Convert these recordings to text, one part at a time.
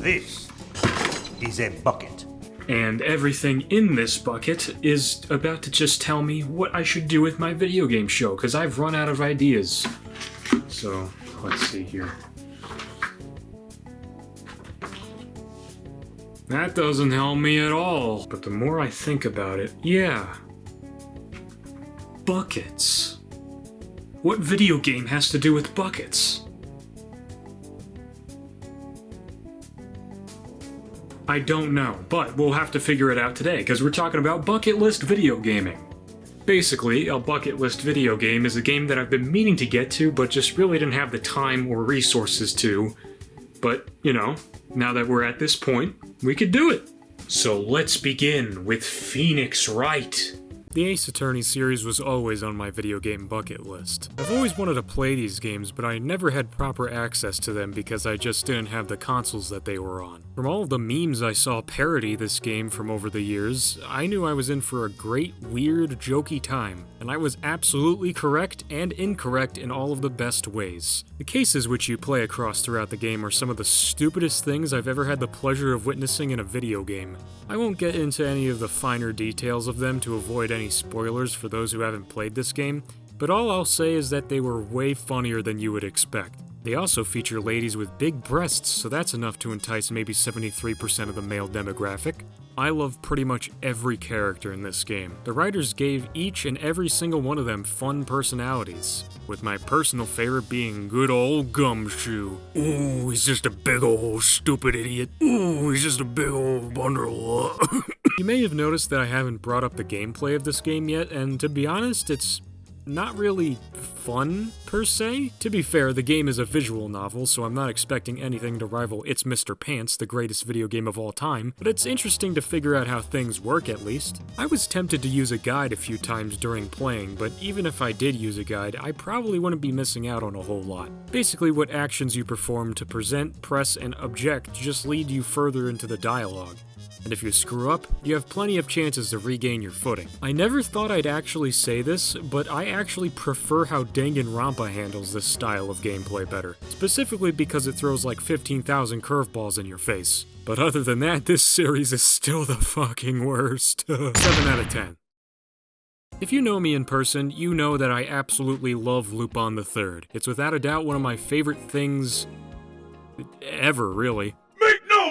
This is a bucket. And everything in this bucket is about to just tell me what I should do with my video game show, because I've run out of ideas. So, let's see here. That doesn't help me at all. But the more I think about it, yeah. Buckets. What video game has to do with buckets? I don't know, but we'll have to figure it out today, because we're talking about bucket list video gaming. Basically, a bucket list video game is a game that I've been meaning to get to, but just really didn't have the time or resources to. But, you know, now that we're at this point, we could do it. So let's begin with Phoenix Wright. The Ace Attorney series was always on my video game bucket list. I've always wanted to play these games, but I never had proper access to them because I just didn't have the consoles that they were on. From all of the memes I saw parody this game from over the years, I knew I was in for a great, weird, jokey time, and I was absolutely correct and incorrect in all of the best ways. The cases which you play across throughout the game are some of the stupidest things I've ever had the pleasure of witnessing in a video game. I won't get into any of the finer details of them to avoid any spoilers for those who haven't played this game, but all I'll say is that they were way funnier than you would expect. They also feature ladies with big breasts, so that's enough to entice maybe 73% of the male demographic. I love pretty much every character in this game. The writers gave each and every single one of them fun personalities, with my personal favorite being good old Gumshoe. Ooh, he's just a big old stupid idiot. Ooh, he's just a big old bundle. You may have noticed that I haven't brought up the gameplay of this game yet, and to be honest, it's not really fun, per se. To be fair, the game is a visual novel, so I'm not expecting anything to rival It's Mr. Pants, the greatest video game of all time, but it's interesting to figure out how things work at least. I was tempted to use a guide a few times during playing, but even if I did use a guide, I probably wouldn't be missing out on a whole lot. Basically, what actions you perform to present, press, and object just lead you further into the dialogue. And if you screw up, you have plenty of chances to regain your footing. I never thought I'd actually say this, but I actually prefer how Danganronpa handles this style of gameplay better, specifically because it throws like 15,000 curveballs in your face. But other than that, this series is still the fucking worst. 7 out of 10. If you know me in person, you know that I absolutely love Lupin III. It's without a doubt one of my favorite things ever, really.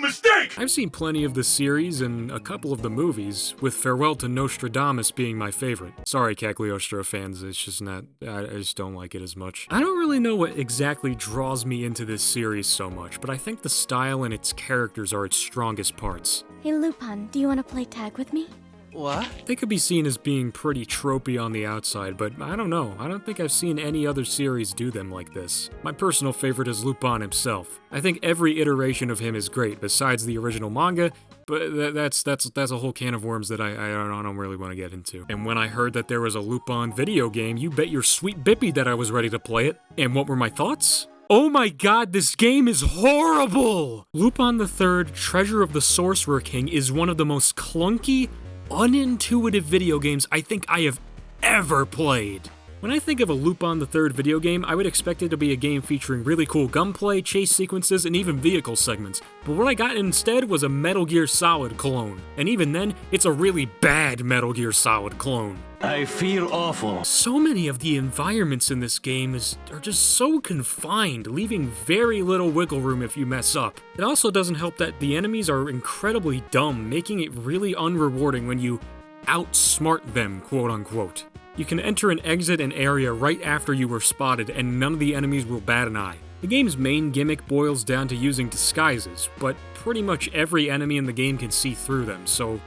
Mistake! I've seen plenty of the series and a couple of the movies, with Farewell to Nostradamus being my favorite. Sorry, Cagliostro fans, it's just not, I just don't like it as much. I don't really know what exactly draws me into this series so much, but I think the style and its characters are its strongest parts. Hey Lupin, do you want to play tag with me? What? They could be seen as being pretty tropey on the outside, but I don't know. I don't think I've seen any other series do them like this. My personal favorite is Lupin himself. I think every iteration of him is great, besides the original manga, but that's a whole can of worms that I don't really want to get into. And when I heard that there was a Lupin video game, you bet your sweet bippy that I was ready to play it. And what were my thoughts? Oh my god, this game is horrible! Lupin III, Treasure of the Sorcerer King is one of the most clunky, unintuitive video games I think I have ever played. When I think of a Lupin III video game, I would expect it to be a game featuring really cool gunplay, chase sequences, and even vehicle segments. But what I got instead was a Metal Gear Solid clone. And even then, it's a really bad Metal Gear Solid clone. I feel awful. So many of the environments in this game are just so confined, leaving very little wiggle room if you mess up. It also doesn't help that the enemies are incredibly dumb, making it really unrewarding when you outsmart them, quote unquote. You can enter and exit an area right after you were spotted, and none of the enemies will bat an eye. The game's main gimmick boils down to using disguises, but pretty much every enemy in the game can see through them, so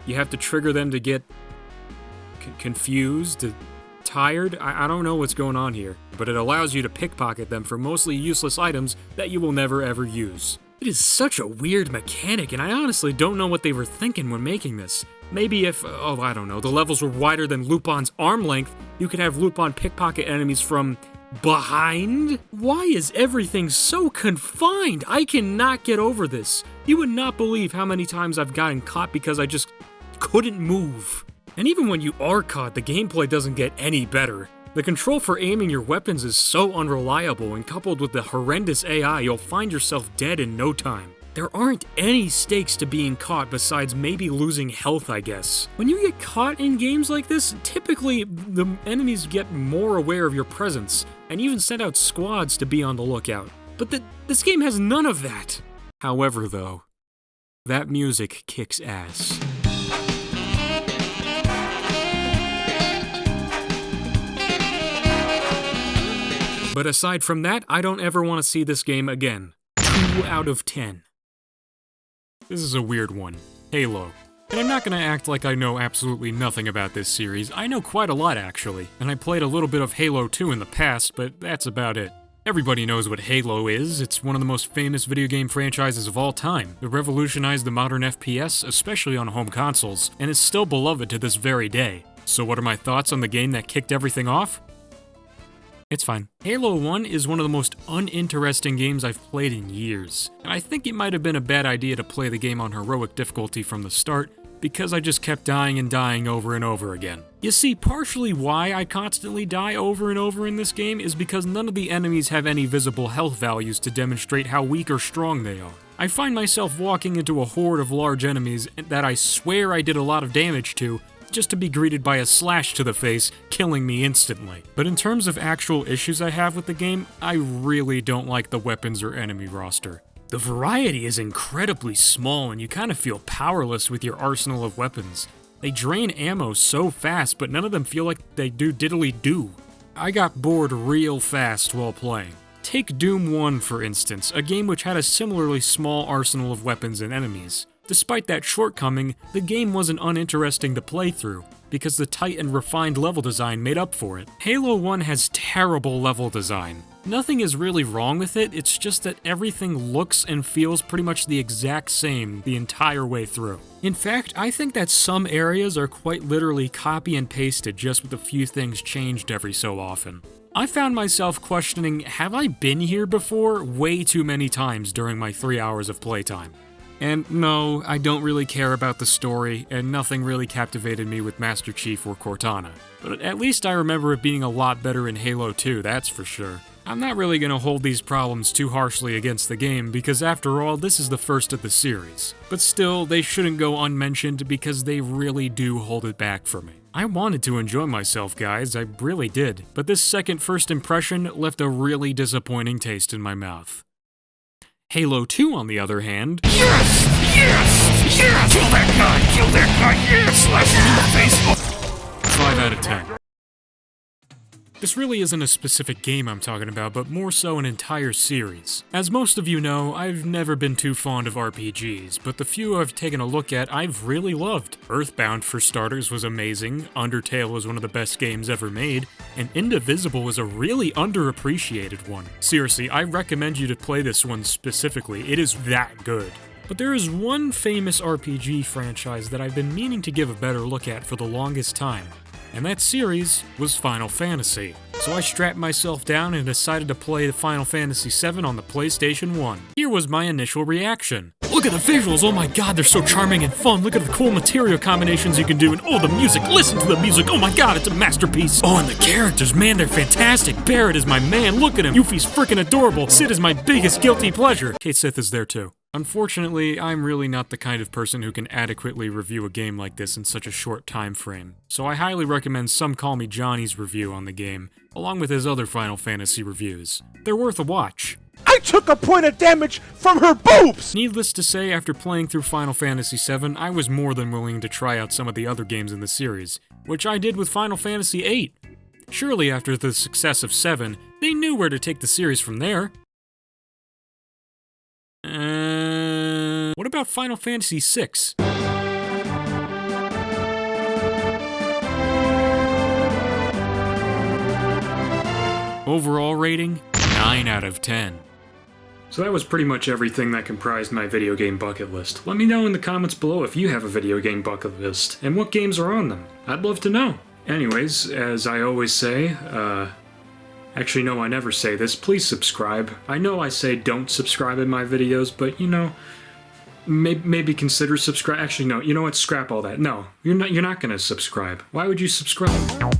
you have to trigger them to get confused, tired. I don't know what's going on here, but it allows you to pickpocket them for mostly useless items that you will never ever use. It is such a weird mechanic, and I honestly don't know what they were thinking when making this. Maybe if, I don't know, the levels were wider than Lupin's arm length, you could have Lupin pickpocket enemies from behind? Why is everything so confined? I cannot get over this. You would not believe how many times I've gotten caught because I just couldn't move. And even when you are caught, the gameplay doesn't get any better. The control for aiming your weapons is so unreliable, and coupled with the horrendous AI, you'll find yourself dead in no time. There aren't any stakes to being caught besides maybe losing health, I guess. When you get caught in games like this, typically the enemies get more aware of your presence, and even send out squads to be on the lookout. But this game has none of that! However though, that music kicks ass. But aside from that, I don't ever want to see this game again. 2 out of 10. This is a weird one. Halo. And I'm not gonna act like I know absolutely nothing about this series. I know quite a lot actually, and I played a little bit of Halo 2 in the past, but that's about it. Everybody knows what Halo is. It's one of the most famous video game franchises of all time. It revolutionized the modern FPS, especially on home consoles, and is still beloved to this very day. So what are my thoughts on the game that kicked everything off? It's fine. Halo 1 is one of the most uninteresting games I've played in years, and I think it might have been a bad idea to play the game on heroic difficulty from the start, because I just kept dying and dying over and over again. You see, partially why I constantly die over and over in this game is because none of the enemies have any visible health values to demonstrate how weak or strong they are. I find myself walking into a horde of large enemies that I swear I did a lot of damage to, just to be greeted by a slash to the face, killing me instantly. But in terms of actual issues I have with the game, I really don't like the weapons or enemy roster. The variety is incredibly small and you kind of feel powerless with your arsenal of weapons. They drain ammo so fast, but none of them feel like they do diddly-do. I got bored real fast while playing. Take Doom 1 for instance, a game which had a similarly small arsenal of weapons and enemies. Despite that shortcoming, the game wasn't uninteresting to play through, because the tight and refined level design made up for it. Halo 1 has terrible level design. Nothing is really wrong with it, it's just that everything looks and feels pretty much the exact same the entire way through. In fact, I think that some areas are quite literally copy and pasted, just with a few things changed every so often. I found myself questioning, have I been here before, way too many times during my 3 hours of playtime. And no, I don't really care about the story, and nothing really captivated me with Master Chief or Cortana. But at least I remember it being a lot better in Halo 2, that's for sure. I'm not really going to hold these problems too harshly against the game, because after all, this is the first of the series. But still, they shouldn't go unmentioned because they really do hold it back for me. I wanted to enjoy myself, guys, I really did, but this second first impression left a really disappointing taste in my mouth. Halo 2, on the other hand... Yes! Yes! Yes! Kill that guy! Kill that guy! Yes! Slash him in the face! 5 out of 10. This really isn't a specific game I'm talking about, but more so an entire series. As most of you know, I've never been too fond of RPGs, but the few I've taken a look at, I've really loved. Earthbound, for starters, was amazing, Undertale was one of the best games ever made, and Indivisible was a really underappreciated one. Seriously, I recommend you to play this one specifically, it is that good. But there is one famous RPG franchise that I've been meaning to give a better look at for the longest time. And that series was Final Fantasy. So I strapped myself down and decided to play the Final Fantasy VII on the PlayStation 1. Here was my initial reaction. Look at the visuals, oh my god, they're so charming and fun. Look at the cool material combinations you can do, and oh, the music, listen to the music, oh my god, it's a masterpiece. Oh, and the characters, man, they're fantastic. Barrett is my man, look at him. Yuffie's freaking adorable. Sid is my biggest guilty pleasure. Kate Sith is there too. Unfortunately, I'm really not the kind of person who can adequately review a game like this in such a short time frame, so I highly recommend Some Call Me Johnny's review on the game, along with his other Final Fantasy reviews. They're worth a watch. I took a point of damage from her boobs! Needless to say, after playing through Final Fantasy VII, I was more than willing to try out some of the other games in the series, which I did with Final Fantasy VIII. Surely after the success of 7, they knew where to take the series from there. What about Final Fantasy VI? Overall rating, 9 out of 10. So that was pretty much everything that comprised my video game bucket list. Let me know in the comments below if you have a video game bucket list, and what games are on them. I'd love to know. Anyways, as I always say, actually, no, I never say this. Please subscribe. I know I say don't subscribe in my videos, but you know, maybe consider subscribe. Actually, no. You know what? Scrap all that. No, you're not gonna subscribe. Why would you subscribe?